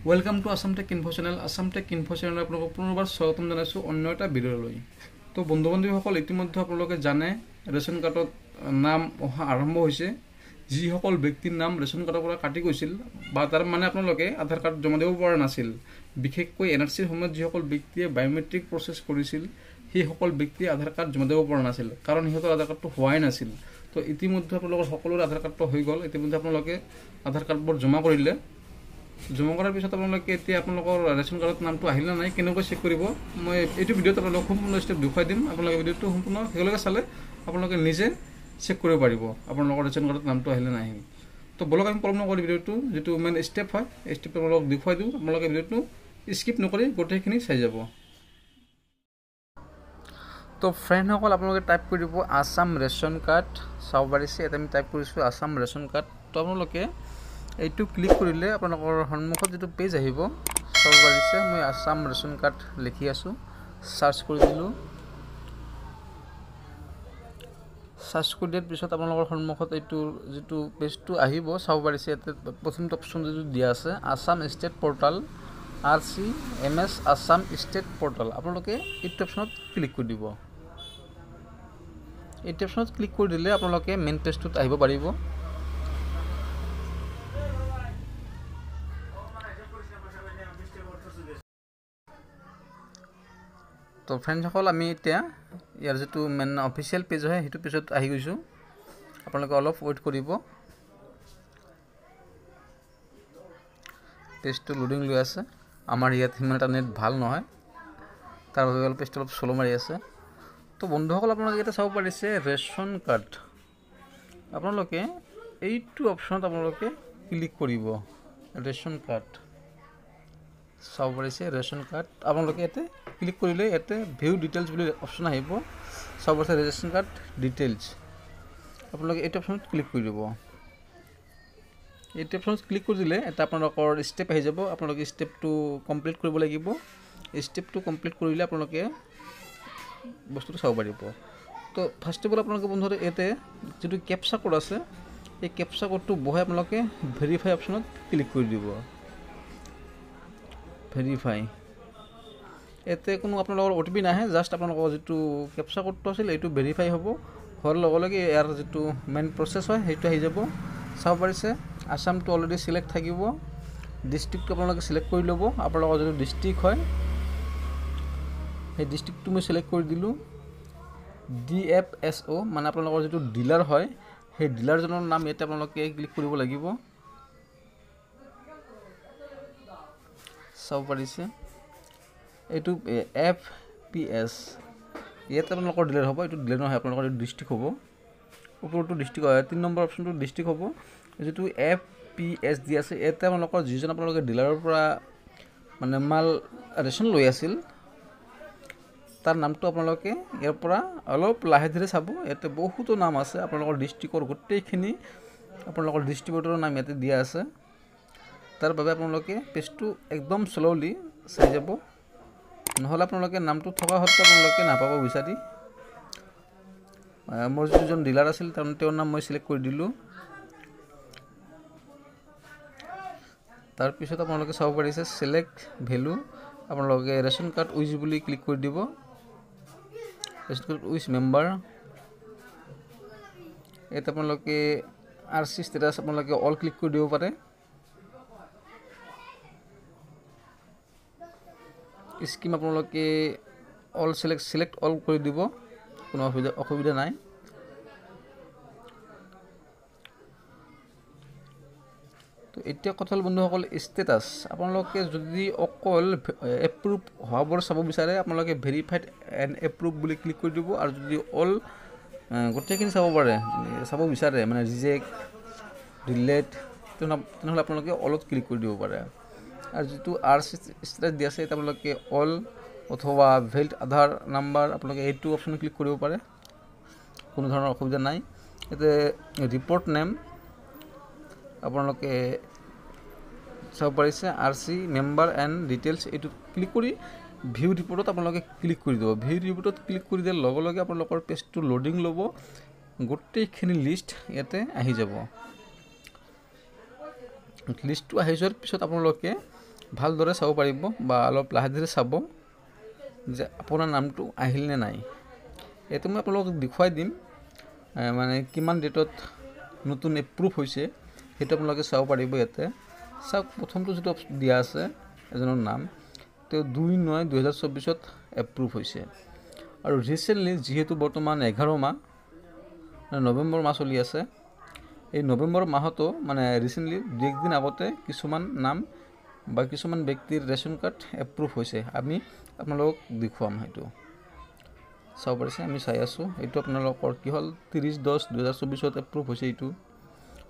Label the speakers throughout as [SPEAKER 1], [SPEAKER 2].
[SPEAKER 1] Welcome to Assam tech info channel. Assam tech info channel আপোনালোকক পুনৰবাৰ স্বাগতম জনাইছোঁ অন্য এটা ভিডিঅ'লৈ। তো বন্ধু বান্ধৱীসকল, ইতিমধ্যে আপোনালোকে জানে ৰেচন কাৰ্ডত নাম অহা আৰম্ভ হৈছে। যিসকল ব্যক্তিৰ নাম ৰেচন কাৰ্ডৰ পৰা কাটি গৈছিল বা তাৰ মানে আপোনালোকে আধাৰ কাৰ্ড জমা দিব পৰা নাছিল, বিশেষকৈ এনআৰচিৰ সময়ত যিসকল ব্যক্তিয়ে বায়োমেট্ৰিক প্ৰচেছ কৰিছিল সেইসকল ব্যক্তিয়ে আধাৰ কাৰ্ড জমা দিব পৰা নাছিল, কাৰণ সিহঁতৰ আধাৰ কাৰ্ডটো হোৱাই নাছিল। তো ইতিমধ্যে আপোনালোকৰ সকলোৰে আধাৰ কাৰ্ডটো হৈ গ'ল। ইতিমধ্যে আপোনালোকে আধাৰ কাৰ্ডবোৰ জমা কৰিলে। জমা কৰাৰ পিছত আপোনালোকে এতিয়া আপোনালোকৰ ৰেচন কাৰ্ডত নামটো আহিলে নাই কেনেকৈ চেক কৰিব, মই এইটো ভিডিঅ'ত আপোনালোকক সম্পূৰ্ণ ষ্টেপ দেখুৱাই দিম। আপোনালোকে ভিডিঅ'টো সম্পূৰ্ণ একেলগে চালে আপোনালোকে নিজে চেক কৰিব পাৰিব আপোনালোকৰ ৰেচন কাৰ্ডত নামটো আহিলে নাই। তো বলক আমি পলম নকৰি ভিডিঅ'টো যিটো মেইন ষ্টেপ হয় এই ষ্টেপটো আপোনালোকক দেখুৱাই দিওঁ। আপোনালোকে ভিডিঅ'টো স্কিপ নকৰি গোটেইখিনি চাই যাব। তো ফ্ৰেণ্ডসকল, আপোনালোকে টাইপ কৰি দিব আসাম ৰেচন কাৰ্ড। চাব পাৰিছে ইয়াতে আমি টাইপ কৰিছোঁ আসাম ৰেচন কাৰ্ড। তো আপোনালোকে এইটো ক্লিক কৰিলে আপোনালোকৰ সন্মুখত যিটো পেজ আহিব চাব পাৰিছে। মই আসাম ৰেচন কাৰ্ড লিখি আছোঁ, চাৰ্চ কৰি দিলোঁ। চাৰ্চ কৰি দিয়াৰ পিছত আপোনালোকৰ সন্মুখত এইটো যিটো পেজটো আহিব চাব পাৰিছে। ইয়াতে প্ৰথমটো অপশ্যন যিটো দিয়া আছে Assam state portal RCMS Assam state portal, আপোনালোকে এইটো অপশ্যনত ক্লিক কৰি দিব। এইটো অপশ্যনত ক্লিক কৰি দিলে আপোনালোকে মেইন পেজটোত আহিব পাৰিব। তো ফ্ৰেণ্ডসকল, আমি এতিয়া ইয়াৰ যিটো মেইন অফিচিয়েল পেজ হয় সেইটো পেজত আহি গৈছোঁ। আপোনালোকে অলপ ৱেইট কৰিব, পেজটো লোডিং লৈ আছে। আমাৰ ইয়াত সিমান এটা নেট ভাল নহয়, তাৰ বাবে অলপ পেজটো অলপ শ্ল' মাৰি আছে। তো বন্ধুসকল, আপোনালোকে ইয়াতে চাব পাৰিছে ৰেচন কাৰ্ড। আপোনালোকে এইটো অপশ্যনত আপোনালোকে ক্লিক কৰিব। ৰেচন কাৰ্ড চাব পাৰিছে, ৰেচন কাৰ্ড আপোনালোকে ইয়াতে ক্লিক কৰিলে ইয়াতে ভিউ ডিটেইলছ বুলি অপশ্যন আহিব। চাব পাৰিছে ৰেচন কাৰ্ড ডিটেইলছ, আপোনালোকে এইটো অপশ্যনত ক্লিক কৰি দিব। এইটো অপশ্যনত ক্লিক কৰি দিলে এটা আপোনালোকৰ ষ্টেপ আহি যাব। আপোনালোকে ষ্টেপটো কমপ্লিট কৰিব লাগিব। ষ্টেপটো কমপ্লিট কৰিলে আপোনালোকে বস্তুটো চাব পাৰিব। তো ফাৰ্ষ্ট অফ অল আপোনালোকে বন্ধুতে ইয়াতে যিটো কেপচা কোড আছে এই কেপচা কোডটো বহাই আপোনালোকে ভেৰিফাই অপশ্যনত ক্লিক কৰি দিব। ভেৰিফাই, ইয়াতে কোনো আপোনালোকৰ OTP নাহে, জাষ্ট আপোনালোকৰ যিটো কেপচা কোডটো আছিল এইটো ভেৰিফাই হ'ব। হোৱাৰ লগে লগে ইয়াৰ যিটো মেইন প্ৰচেছ হয় সেইটো আহি যাব। চাব পাৰিছে আসামটো অলৰেডি চিলেক্ট থাকিব। ডিষ্ট্ৰিক্টটো আপোনালোকে চিলেক্ট কৰি ল'ব। আপোনালোকৰ যিটো ডিষ্ট্ৰিক্ট হয় সেই ডিষ্ট্ৰিক্টটো মই চিলেক্ট কৰি দিলোঁ। DFSO মানে আপোনালোকৰ যিটো ডিলাৰ হয় সেই ডিলাৰজনৰ নাম ইয়াতে আপোনালোকে ক্লিক কৰিব লাগিব। চাব পাৰিছে এইটো FPS, ইয়াতে আপোনালোকৰ ডিলাৰ হ'ব। এইটো ডিলাৰ নহয়, আপোনালোকৰ এইটো ডিষ্ট্ৰিক্ট হ'ব। ওপৰতো ডিষ্ট্ৰিক্ট হয়, 3 নম্বৰ অপশ্যনটো ডিষ্ট্ৰিক্ট হ'ব। যিটো FPS দি আছে ইয়াতে আপোনালোকৰ যিজন আপোনালোকে ডিলাৰৰ পৰা মানে মাল ৰেচন লৈ আছিল তাৰ নামটো আপোনালোকে ইয়াৰ পৰা অলপ লাহে ধীৰে চাব। ইয়াতে বহুতো নাম আছে, আপোনালোকৰ ডিষ্ট্ৰিক্টৰ গোটেইখিনি আপোনালোকৰ ডিষ্ট্ৰিবিউটৰৰ নাম ইয়াতে দিয়া আছে। তাৰ বাবে আপোনালোকে পেজটো একদম শ্ল'লি চাই যাব, নহ'লে আপোনালোকে নামটো থকা সত্ত্বেও আপোনালোকে নাপাব বিচাৰি। মোৰ যিজন ডিলাৰ আছিল তেওঁৰ নাম মই চিলেক্ট কৰি দিলোঁ। তাৰপিছত আপোনালোকে চাব পাৰিছে চিলেক্ট ভেলু, আপোনালোকে ৰেচন কাৰ্ড উইজ বুলি ক্লিক কৰি দিব। ৰেচন কাৰ্ড উইজ মেম্বাৰ, ইয়াতে আপোনালোকে RC ষ্টেটাছ আপোনালোকে অল ক্লিক কৰি দিব পাৰে। স্কিম আপোনালোকে অল চিলেক্ট অল কৰি দিব, কোনো অসুবিধা নাই। তো এতিয়া কথা হ'ল বন্ধুসকল ষ্টেটাছ, আপোনালোকে যদি অকল এপ্ৰুভ হোৱাবোৰ চাব বিচাৰে আপোনালোকে ভেৰিফাইড এণ্ড এপ্ৰুভ বুলি ক্লিক কৰি দিব। আৰু যদি অল গোটেইখিনি চাব বিচাৰে মানে ৰিজেক্ট ডিলেট, তেনেহ'লে আপোনালোকে অলত ক্লিক কৰি দিব পাৰে। আৰু যিটো RC ষ্টেটাছ দি আছে আপোনালোকে অল অথবা ভেলিড আধাৰ নাম্বাৰ আপোনালোকে এইটো অপশ্যন ক্লিক কৰিব পাৰে, কোনো ধৰণৰ অসুবিধা নাই। ইয়াতে ৰিপৰ্ট নেম আপোনালোকে চাব পাৰিছে RC মেম্বাৰ এণ্ড ডিটেইলছ, এইটো ক্লিক কৰি ভিউ ৰিপৰ্টত আপোনালোকে ক্লিক কৰি দিব। ভিউ ৰিপৰ্টত ক্লিক কৰি দিয়াৰ লগে লগে আপোনালোকৰ পেজটো লোডিং ল'ব, গোটেইখিনি লিষ্ট ইয়াতে আহি যাব। লিষ্টটো আহি যোৱাৰ পিছত আপোনালোকে ভালদৰে চাব পাৰিব বা অলপ লাহে ধীৰে চাব যে আপোনাৰ নামটো আহিল নে নাই। এইটো মই আপোনালোকক দেখুৱাই দিম, মানে কিমান ডেটত নতুন এপ্ৰুভ হৈছে সেইটো আপোনালোকে চাব পাৰিব। ইয়াতে চাওক, প্ৰথমটো যিটো দিয়া আছে এজনৰ নাম, তেওঁ 2/9/2024 এপ্ৰুভ হৈছে। আৰু ৰিচেণ্টলি যিহেতু বৰ্তমান 11 মাহ, নৱেম্বৰ মাহ চলি আছে, এই নৱেম্বৰ মাহতো মানে ৰিচেণ্টলি 2-1 দিন আগতে কিছুমান নাম বা কিছুমান ব্যক্তিৰ ৰেচন কাৰ্ড এপ্ৰুভ হৈছে। আমি আপোনালোকক দেখুৱাম, সেইটো চাব পাৰিছে, আমি চাই আছোঁ। এইটো আপোনালোকৰ কি হ'ল 30/10/2024 এপ্ৰুভ হৈছে। এইটো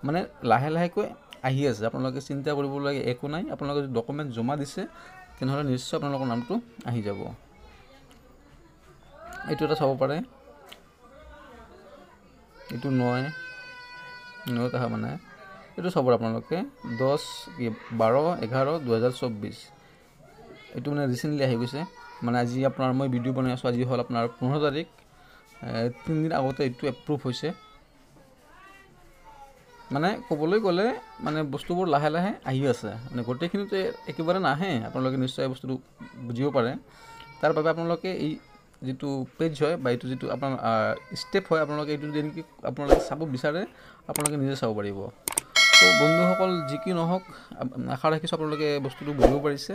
[SPEAKER 1] মানে লাহে লাহেকৈ আহি আছে, আপোনালোকে চিন্তা কৰিবলগীয়া একো নাই। আপোনালোকে যদি ডকুমেণ্ট জমা দিছে তেনেহ'লে নিশ্চয় আপোনালোকৰ নামটো আহি যাব। এইটো এটা চাব পাৰে, এইটো 9 অহা মানে এইটো চাব আপোনালোকে 12/11/2024 এইটো মানে ৰিচেণ্টলি আহি গৈছে। মানে আজি আপোনাৰ মই ভিডিঅ' বনাই আছোঁ, আজি হ'ল আপোনাৰ 15 তাৰিখ, 3 দিন আগতে এইটো এপ্ৰুভ হৈছে। মানে ক'বলৈ গ'লে মানে বস্তুবোৰ লাহে লাহে আহি আছে, মানে গোটেইখিনিতো একেবাৰে নাহে। আপোনালোকে নিশ্চয় বস্তুটো বুজিব পাৰে। তাৰ বাবে আপোনালোকে এই যিটো পেজ হয় বা এইটো যিটো আপোনাৰ ষ্টেপ হয়, আপোনালোকে এইটো যদি আপোনালোকে চাব বিচাৰে আপোনালোকে নিজে চাব পাৰিব। তো বন্ধুসকল, যি কি নহওক, আশা ৰাখিছোঁ আপোনালোকে বস্তুটো বুজিব পাৰিছে।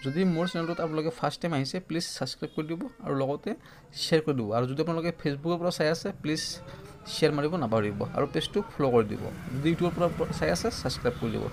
[SPEAKER 1] যদি মোৰ চেনেলটোত আপোনালোকে ফাৰ্ষ্ট টাইম আহিছে, প্লিজ ছাবস্ক্ৰাইব কৰি দিব আৰু লগতে শ্বেয়াৰ কৰি দিব। আৰু যদি আপোনালোকে ফেচবুকৰ পৰা চাই আছে, প্লিজ শ্বেয়াৰ মাৰিব নাপাহৰিব আৰু পেজটো ফ'ল' কৰি দিব। যদি ইউটিউবৰ পৰা চাই আছে, ছাবস্ক্ৰাইব কৰি দিব।